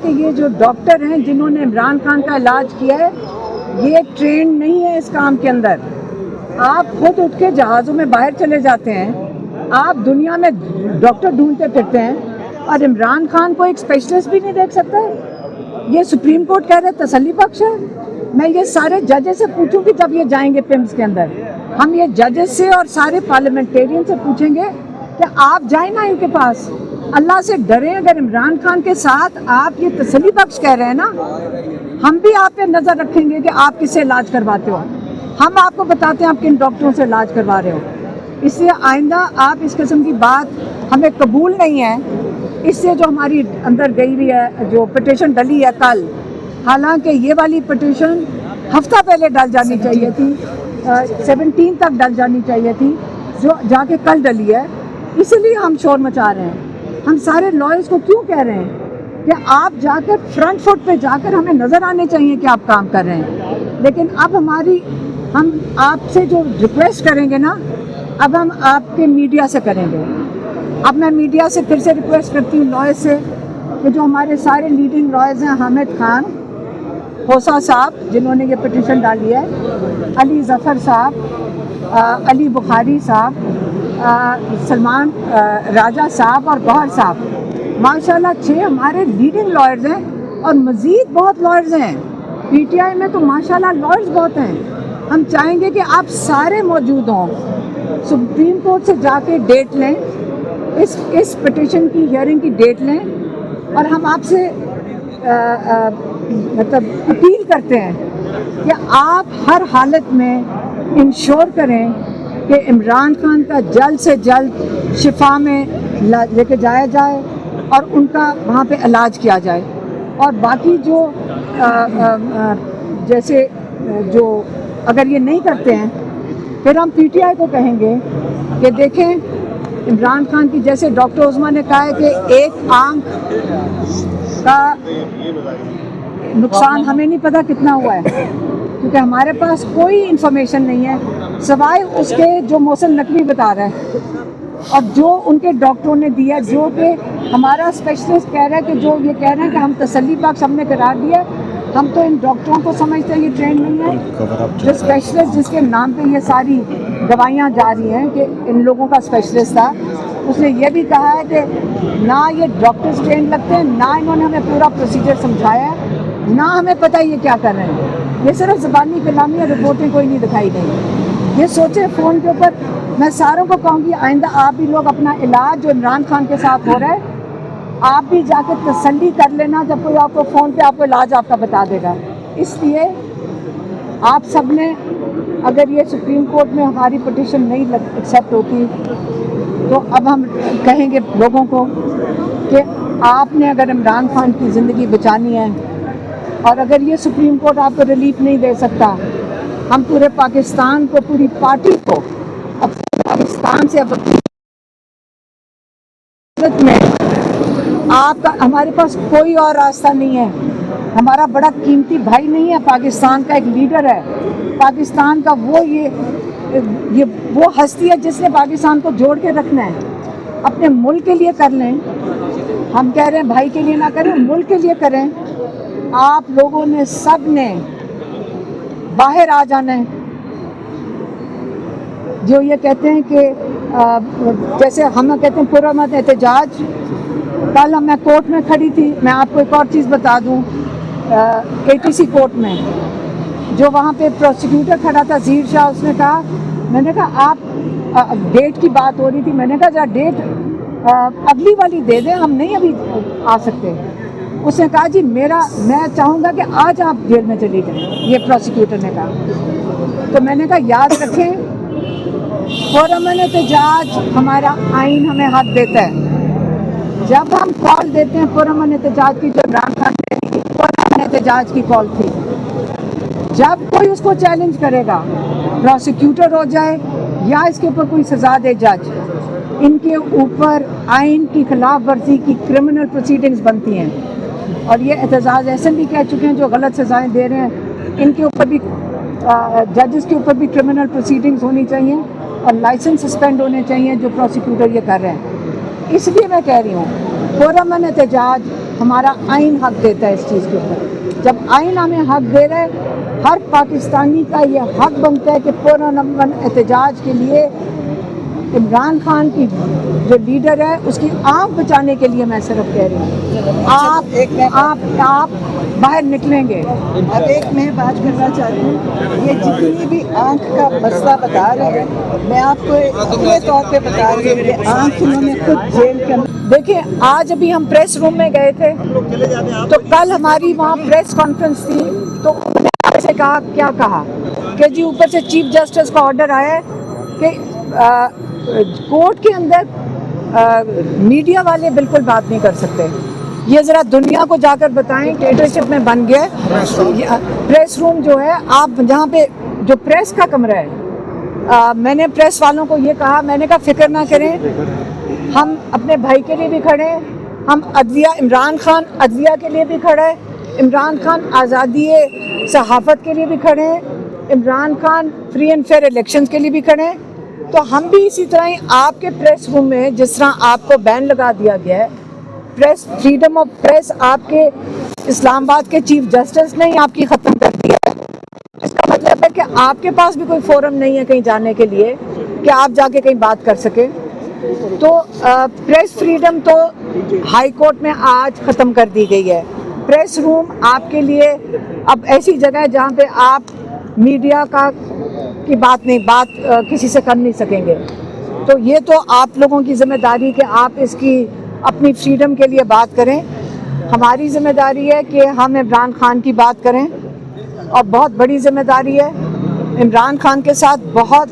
کہ یہ جو ڈاکٹر ہیں جنہوں نے عمران خان کا علاج کیا ہے یہ ٹرینڈ نہیں ہے اس کام کے اندر. آپ خود اٹھ کے جہازوں میں باہر چلے جاتے ہیں, آپ دنیا میں ڈاکٹر ڈھونڈتے پھرتے ہیں اور عمران خان کو ایک اسپیشلسٹ بھی نہیں دیکھ سکتے. یہ سپریم کورٹ کہہ رہے تسلی بخش ہے. میں یہ سارے ججز سے پوچھوں گی جب یہ جائیں گے پمس کے اندر, ہم یہ ججز سے اور سارے پارلیمنٹیرین سے پوچھیں گے کہ آپ جائیں نا ان کے پاس, اللہ سے ڈریں. اگر عمران خان کے ساتھ آپ یہ تسلی بخش کہہ رہے ہیں نا, ہم بھی آپ پہ نظر رکھیں گے کہ آپ کس سے علاج کرواتے ہو. ہم آپ کو بتاتے ہیں آپ کن ڈاکٹروں سے علاج کروا رہے ہو. اس لیے آئندہ آپ اس قسم کی بات ہمیں قبول نہیں ہے. اس سے جو ہماری اندر گئی ہوئی ہے جو پٹیشن ڈلی ہے کل, حالانکہ یہ والی پٹیشن ہفتہ پہلے ڈل جانی چاہیے تھی, 17 تک ڈل جانی چاہیے تھی, جو جا کے کل ڈلی ہے. اسی لیے ہم شور مچا رہے ہیں. ہم سارے لائرز کو کیوں کہہ رہے ہیں کہ آپ جا کر فرنٹ فٹ پہ جا کر ہمیں نظر آنے چاہیے کہ آپ کام کر رہے ہیں. لیکن اب ہم آپ سے جو ریکویسٹ کریں گے نا, اب ہم آپ کے میڈیا سے کریں گے. اب میں میڈیا سے پھر سے ریکویسٹ کرتی ہوں لائر سے کہ جو ہمارے سارے لیڈنگ لائرز ہیں, حامد خان ہوسا صاحب جنہوں نے یہ پٹیشن ڈالی ہے, علی ظفر صاحب, علی بخاری صاحب, سلمان راجہ صاحب اور گوہر صاحب, ماشاءاللہ 6 ہمارے لیڈنگ لائرز ہیں. اور مزید بہت لائرز ہیں پی ٹی آئی میں, تو ماشاءاللہ لائرز بہت ہیں. ہم چاہیں گے کہ آپ سارے موجود ہوں, سپریم کورٹ سے جا کے ڈیٹ لیں, اس پٹیشن کی ہیئرنگ کی ڈیٹ لیں, اور ہم آپ سے مطلب اپیل کرتے ہیں کہ آپ ہر حالت میں انشور کریں کہ عمران خان کا جلد سے جلد شفا میں لے کے جایا جائے اور ان کا وہاں پہ علاج کیا جائے. اور باقی جو جیسے جو اگر یہ نہیں کرتے ہیں پھر ہم پی ٹی آئی کو کہیں گے کہ دیکھیں عمران خان کی, جیسے ڈاکٹر عظمیٰ نے کہا ہے کہ ایک آنکھ کا نقصان ہمیں نہیں پتہ کتنا ہوا ہے, کیونکہ ہمارے پاس کوئی انفارمیشن نہیں ہے سوائے اس کے جو محسن نقوی بتا رہا ہے اور جو ان کے ڈاکٹروں نے دیا, جو کہ ہمارا اسپیشلسٹ کہہ رہا ہے کہ جو یہ کہہ رہے ہیں کہ ہم تسلی بخش ہم نے قرار دیا. ہم تو ان ڈاکٹروں کو سمجھتے ہیں یہ ٹرینڈ نہیں ہے. جو اسپیشلسٹ جس کے نام پہ یہ ساری دوائیاں جا رہی ہیں کہ ان لوگوں کا اسپیشلسٹ تھا, اس نے یہ بھی کہا ہے کہ نہ یہ ڈاکٹرز ٹرینڈ لگتے ہیں, نہ انہوں نے ہمیں پورا پروسیجر سمجھایا ہے, نہ ہمیں پتہ یہ کیا کر رہے ہیں. یہ صرف زبانی کلامی اور رپورٹیں کوئی نہیں دکھائی گئی. یہ سوچیں فون کے اوپر. میں ساروں کو کہوں گی آئندہ آپ بھی لوگ اپنا علاج جو عمران خان کے ساتھ ہو رہا ہے آپ بھی جا کے تسلی کر لینا, جب کوئی آپ کو فون پہ آپ کو علاج آپ کا بتا دے گا. اس لیے آپ سب نے, اگر یہ سپریم کورٹ میں ہماری پٹیشن نہیں ایکسیپٹ ہوتی تو اب ہم کہیں گے لوگوں کو کہ آپ نے اگر عمران خان کی زندگی بچانی ہے اور اگر یہ سپریم کورٹ آپ کو ریلیف نہیں دے سکتا, ہم پورے پاکستان کو, پوری پارٹی کو, اب پاکستان سے اب میں آپ کا, ہمارے پاس کوئی اور راستہ نہیں ہے. ہمارا بڑا قیمتی بھائی نہیں ہے, پاکستان کا ایک لیڈر ہے, پاکستان کا یہ وہ ہستی ہے جس نے پاکستان کو جوڑ کے رکھنا ہے. اپنے ملک کے لیے کر لیں, ہم کہہ رہے ہیں بھائی کے لیے نہ کریں, ملک کے لیے کریں. آپ لوگوں نے سب نے باہر آ جانا ہے. جو یہ کہتے ہیں کہ جیسے ہم کہتے ہیں پرامن احتجاج, کل میں کورٹ میں کھڑی تھی. میں آپ کو ایک اور چیز بتا دوں, اے ٹی سی کورٹ میں جو وہاں پہ پروسیکیوٹر کھڑا تھا ظہیر شاہ, اس نے کہا, میں نے کہا آپ ڈیٹ کی بات ہو رہی تھی, میں نے کہا ذرا ڈیٹ اگلی والی دے دیں, ہم نہیں ابھی آ سکتے. اس نے کہا جی میں چاہوں گا کہ آج آپ جیل میں چلی جائیں, یہ پروسیکیوٹر نے کہا. تو میں نے کہا یاد رکھیں پرامن احتجاج ہمارا آئین ہمیں حق دیتا ہے. جب ہم کال دیتے ہیں پرامن احتجاج کی, جو عمران خان نے پرامن احتجاج کی کال تھی, جب کوئی اس کو چیلنج کرے گا, پروسیکیوٹر ہو جائے یا اس کے اوپر کوئی سزا دے جج, ان کے اوپر آئین کی خلاف ورزی کی کرمنل پروسیڈنگز بنتی ہیں. اور یہ اعتزاز احسن بھی کہہ چکے ہیں جو غلط سزائیں دے رہے ہیں, ان کے اوپر بھی ججز کے اوپر بھی کرمنل پروسیڈنگز ہونی چاہیے اور لائسنس سسپینڈ ہونے چاہیے جو پروسیکیوٹر یہ کر رہے ہیں. اس لیے میں کہہ رہی ہوں پرامن احتجاج ہمارا آئین حق دیتا ہے اس چیز کے اوپر. جب آئین ہمیں حق دے رہا ہے, ہر پاکستانی کا یہ حق بنتا ہے کہ پرامن احتجاج کے لیے عمران خان کی جو لیڈر ہے اس کی آنکھ بچانے کے لیے میں صرف کہہ رہی ہوں آپ باہر نکلیں گے. اب ایک میں بات کرنا چاہتی ہوں, یہ جتنی بھی آنکھ کا مسئلہ بتا رہے ہیں, میں آپ کو اپنے طور پہ بتا رہی ہوں کہ آنکھ انہوں نے خود جیل کے اندر. دیکھیں, آج ابھی ہم پریس روم میں گئے تھے تو کل ہماری وہاں پریس کانفرنس تھی, تو انہوں نے سے کہا, کیا کہا کہ جی اوپر سے چیف جسٹس کا آرڈر آیا ہے کہ کورٹ کے اندر میڈیا والے بالکل بات نہیں کر سکتے. یہ ذرا دنیا کو جا کر بتائیں کہ لیڈرشپ میں بن گیا پریس روم جو ہے, آپ جہاں پہ جو پریس کا کمرہ ہے, میں نے پریس والوں کو یہ کہا, میں نے کہا فکر نہ کریں, ہم اپنے بھائی کے لیے بھی کھڑے ہیں, ہم عدلیہ عمران خان عدلیہ کے لیے بھی کھڑا ہے, عمران خان آزادی صحافت کے لیے بھی کھڑے ہیں, Imran Khan free and fair elections کے لیے بھی کھڑے ہیں. تو ہم بھی اسی طرح ہی آپ کے پریس روم میں جس طرح آپ کو بین لگا دیا گیا ہے, پریس فریڈم آف پریس آپ کے اسلام آباد کے چیف جسٹس نے ہی آپ کی ختم کر دیا ہے. اس کا مطلب ہے کہ آپ کے پاس بھی کوئی فورم نہیں ہے کہیں جانے کے لیے کہ آپ جا کے کہیں بات کر سکیں. تو پریس فریڈم تو ہائی کورٹ میں آج ختم کر دی گئی ہے. پریس روم آپ کے لیے اب ایسی جگہ ہے جہاں پہ آپ میڈیا کی بات کسی سے کر نہیں سکیں گے. تو یہ تو آپ لوگوں کی ذمہ داری کہ آپ اس کی اپنی فریڈم کے لیے بات کریں. ہماری ذمہ داری ہے کہ ہم عمران خان کی بات کریں, اور بہت بڑی ذمہ داری ہے. عمران خان کے ساتھ بہت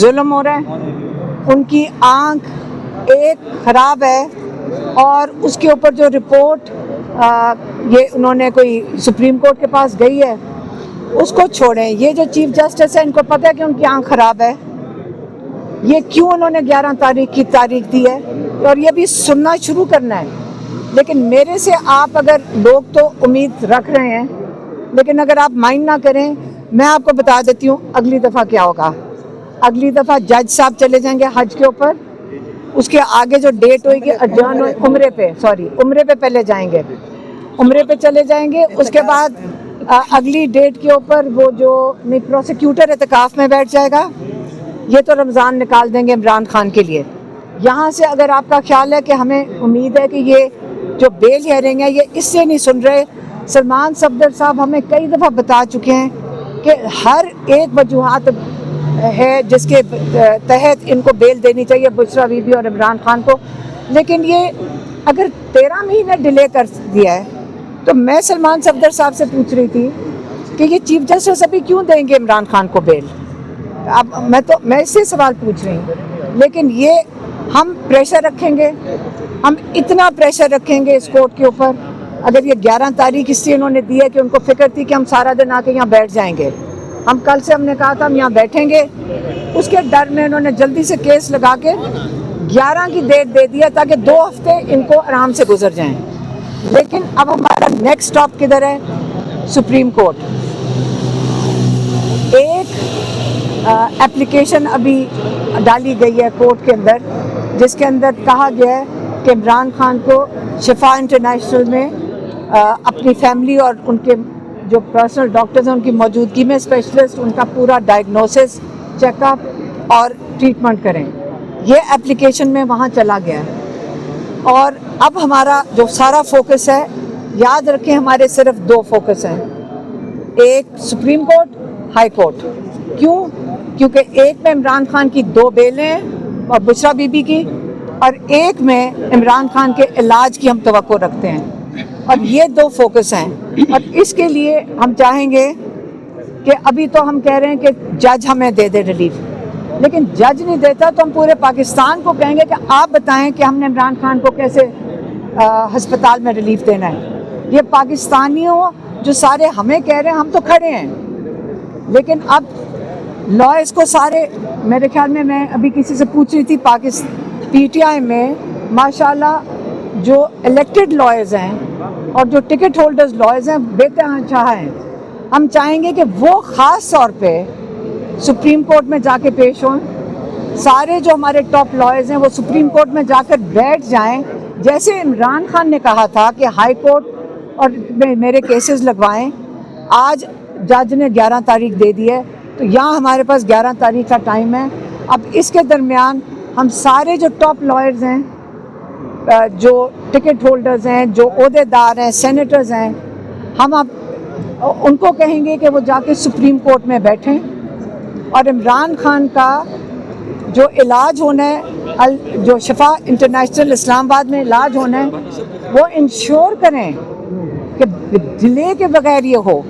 ظلم ہو رہا ہے, ان کی آنکھ ایک خراب ہے, اور اس کے اوپر جو رپورٹ یہ انہوں نے کوئی سپریم کورٹ کے پاس گئی ہے اس کو چھوڑیں. یہ جو چیف جسٹس ہے ان کو پتہ ہے کہ ان کی آنکھ خراب ہے, یہ کیوں انہوں نے 11 تاریخ کی تاریخ دی ہے, اور یہ بھی سننا شروع کرنا ہے. لیکن میرے سے آپ اگر لوگ تو امید رکھ رہے ہیں, لیکن اگر آپ مائنڈ نہ کریں, میں آپ کو بتا دیتی ہوں اگلی دفعہ کیا ہوگا. اگلی دفعہ جج صاحب چلے جائیں گے حج کے اوپر, اس کے آگے جو ڈیٹ ہوئے گی عمرے پہ پہلے جائیں گے, عمرے پہ چلے جائیں گے. اس کے بعد اگلی ڈیٹ کے اوپر وہ جو پروسیکیوٹر اعتکاف میں بیٹھ جائے گا, یہ تو رمضان نکال دیں گے عمران خان کے لیے. یہاں سے اگر آپ کا خیال ہے کہ ہمیں امید ہے کہ یہ جو بیل ہیئرنگ ہے یہ اس سے نہیں سن رہے, سلمان صفدر صاحب ہمیں کئی دفعہ بتا چکے ہیں کہ ہر ایک وجوہات ہے جس کے تحت ان کو بیل دینی چاہیے, بشرا بی بی اور عمران خان کو. لیکن یہ اگر 13 مہینے ڈیلے کر دیا ہے, تو میں سلمان صفدر صاحب سے پوچھ رہی تھی کہ یہ چیف جسٹس ابھی کیوں دیں گے عمران خان کو بیل. اب میں اس سے سوال پوچھ رہی ہوں. لیکن یہ ہم پریشر رکھیں گے, ہم اتنا پریشر رکھیں گے اس کورٹ کے اوپر. اگر یہ 11 تاریخ اس لیے انہوں نے دی ہے کہ ان کو فکر تھی کہ ہم سارا دن آ کے یہاں بیٹھ جائیں گے, ہم کل سے ہم نے کہا تھا ہم یہاں بیٹھیں گے, اس کے ڈر میں انہوں نے جلدی سے کیس لگا کے 11 کی ڈیٹ دے دیا تاکہ 2 ہفتے ان کو آرام سے گزر جائیں. لیکن اب ہمارا نیکسٹ اسٹاپ کدھر ہے؟ Supreme court. ایک اپلیکیشن ابھی ڈالی گئی ہے کورٹ کے اندر, جس کے اندر کہا گیا ہے کہ عمران خان کو شفا انٹرنیشنل میں اپنی فیملی اور ان کے جو پرسنل ڈاکٹرز ہیں ان کی موجودگی میں اسپیشلسٹ ان کا پورا ڈائگنوسس, چیک اپ اور ٹریٹمنٹ کریں. یہ اپلیکیشن میں وہاں چلا گیا ہے. اور اب ہمارا جو سارا فوکس ہے, یاد رکھیں ہمارے صرف 2 فوکس ہیں, ایک سپریم کورٹ, ہائی کورٹ. کیوں؟ کیونکہ ایک میں عمران خان کی 2 بیلیں ہیں اور بشرا بی بی کی, اور ایک میں عمران خان کے علاج کی ہم توقع رکھتے ہیں. اور یہ 2 فوکس ہیں, اور اس کے لیے ہم چاہیں گے کہ ابھی تو ہم کہہ رہے ہیں کہ جج ہمیں دے دے ریلیف, لیکن جج نہیں دیتا تو ہم پورے پاکستان کو کہیں گے کہ آپ بتائیں کہ ہم نے عمران خان کو کیسے ہسپتال میں ریلیف دینا ہے. یہ پاکستانیوں جو سارے ہمیں کہہ رہے ہیں, ہم تو کھڑے ہیں, لیکن اب لائرز کو سارے, میرے خیال میں ابھی کسی سے پوچھ رہی تھی پی ٹی آئی میں ماشاءاللہ جو الیکٹڈ لائرز ہیں اور جو ٹکٹ ہولڈرز لائرز ہیں بے تحاشا ہیں. ہم چاہیں گے کہ وہ خاص طور پہ سپریم کورٹ میں جا کے پیش ہوں. سارے جو ہمارے ٹاپ لائرز ہیں وہ سپریم کورٹ میں جا کر بیٹھ جائیں جیسے عمران خان نے کہا تھا کہ ہائی کورٹ اور میں میرے کیسز لگوائیں، آج جج نے 11 تاریخ دے دی ہے، تو یہاں ہمارے پاس 11 تاریخ کا ٹائم ہے. اب اس کے درمیان ہم سارے جو ٹاپ لائرز ہیں، جو ٹکٹ ہولڈرز ہیں، جو عہدے دار ہیں، سینیٹرز ہیں، ہم اب ان کو کہیں گے کہ وہ جا کے سپریم کورٹ میں بیٹھیں اور عمران خان کا جو علاج ہونا ہے، جو شفا انٹرنیشنل اسلام آباد میں علاج ہونا ہے، وہ انشور کریں کہ ڈیلے کے بغیر یہ ہو.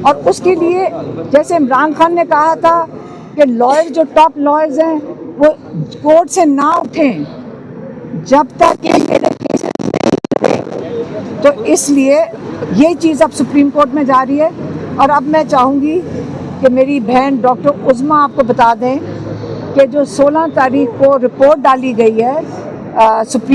اور اس کے لیے جیسے عمران خان نے کہا تھا کہ لائر جو ٹاپ لائرز ہیں وہ کورٹ سے نہ اٹھیں جب تک کہ میرے کیسز نہیں ہوئے. تو اس لیے یہ چیز اب سپریم کورٹ میں جا رہی ہے. اور اب میں چاہوں گی کہ میری بہن ڈاکٹر عظمیٰ آپ کو بتا دیں کہ جو 16 تاریخ کو رپورٹ ڈالی گئی ہے سپریم